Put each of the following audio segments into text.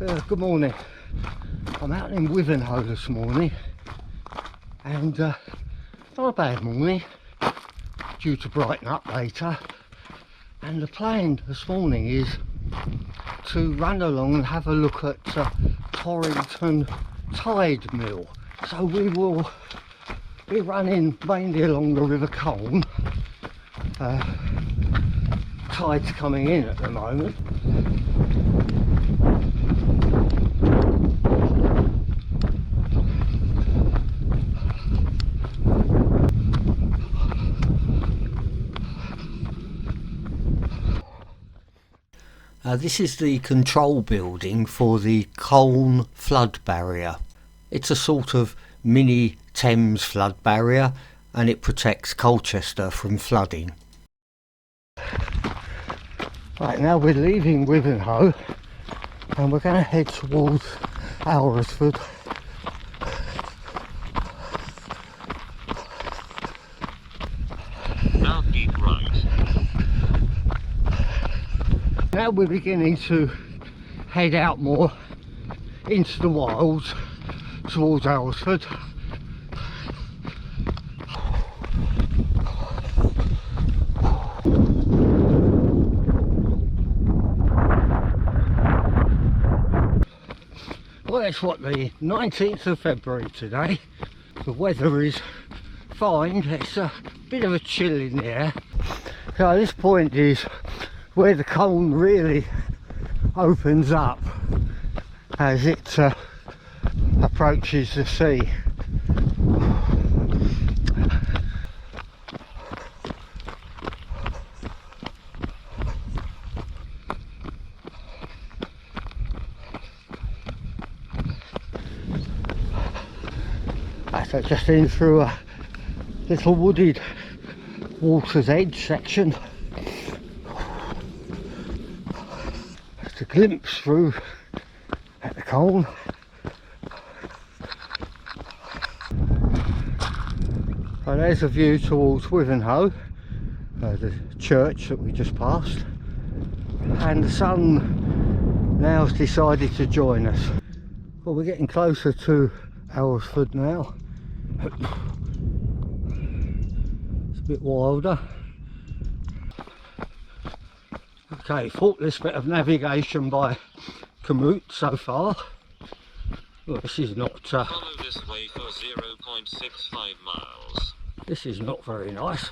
Good morning. I'm out in Wivenhoe this morning, and not a bad morning, due to brighten up later. And the plan this morning is to run along and have a look at Thorrington tide mill. So we will be running mainly along the River Colne. Tide's coming in at the moment. This is the control building for the Colne flood barrier. It's a sort of mini Thames flood barrier, and it protects Colchester from flooding. Right, now we're leaving Wivenhoe and we're going to head towards Alresford. Now keep right. Now we're beginning to head out more into the wilds towards Alresford. Well, it's what, the 19th of February today. The weather is fine. It's a bit of a chill in the air. So this point is where the Colne really opens up as it approaches the sea. So just in through a little wooded water's edge section. Just a glimpse through at the Colne. So there's a view towards Wivenhoe, the church that we just passed, and the sun now has decided to join us. Well, we're getting closer to Alresford now. It's a bit wilder. Okay, faultless bit of navigation by Commute so far. Well, this is not Follow this way for 0.65 miles. This is not very nice.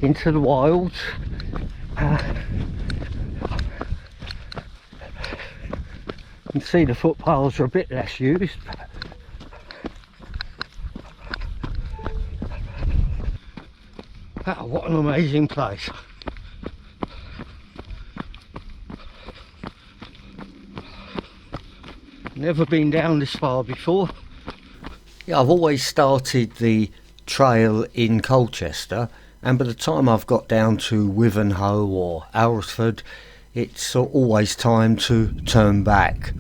Into the wilds. You can see the footpaths are a bit less used. Oh, what an amazing place. Never been down this far before. Yeah, I've always started the trail in Colchester, and by the time I've got down to Wivenhoe or Alresford, it's always time to turn back.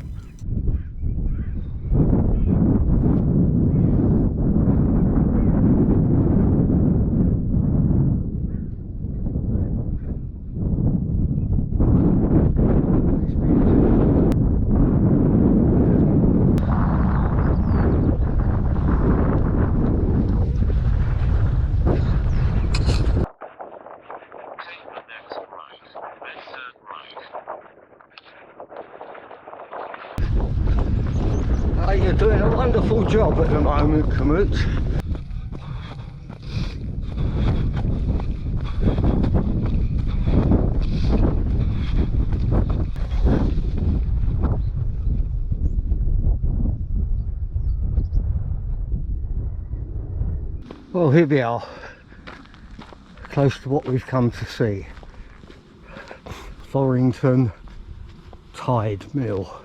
You're doing a wonderful job at the moment, Commute. Well, here we are, close to what we've come to see. Thorrington tide mill.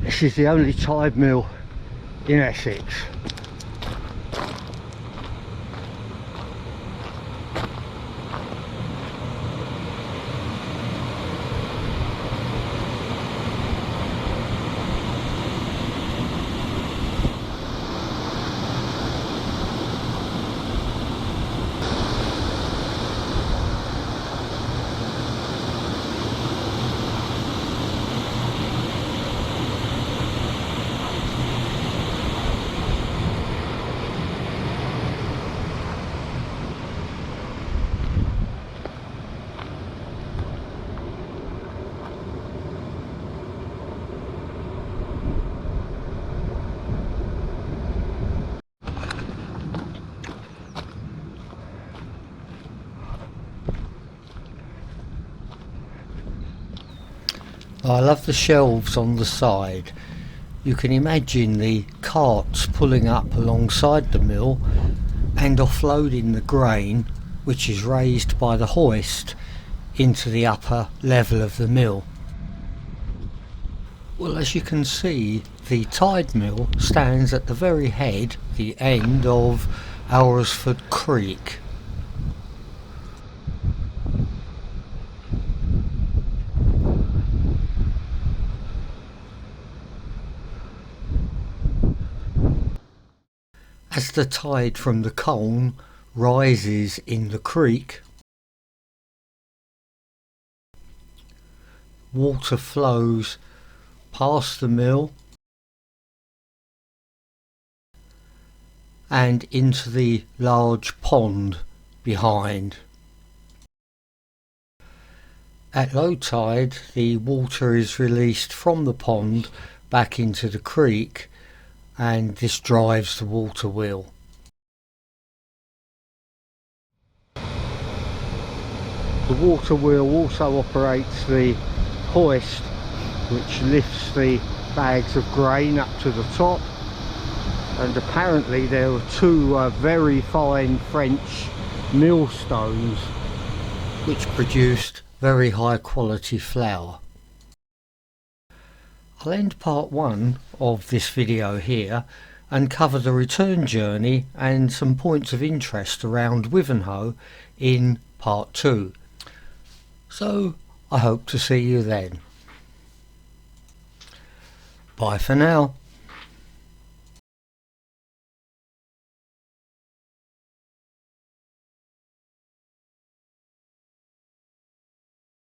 This is the only tide mill in Essex. I love the shelves on the side. You can imagine the carts pulling up alongside the mill and offloading the grain, which is raised by the hoist, into the upper level of the mill. Well, as you can see, the tide mill stands at the very head, the end of Alresford Creek. As the tide from the Colne rises in the creek, water flows past the mill and into the large pond behind. At low tide, the water is released from the pond back into the creek, and this drives the water wheel. The water wheel also operates the hoist, which lifts the bags of grain up to the top, and apparently there are two very fine French millstones which produced very high quality flour. I'll end part 1 of this video here and cover the return journey and some points of interest around Wivenhoe in part 2. So I hope to see you then. Bye for now.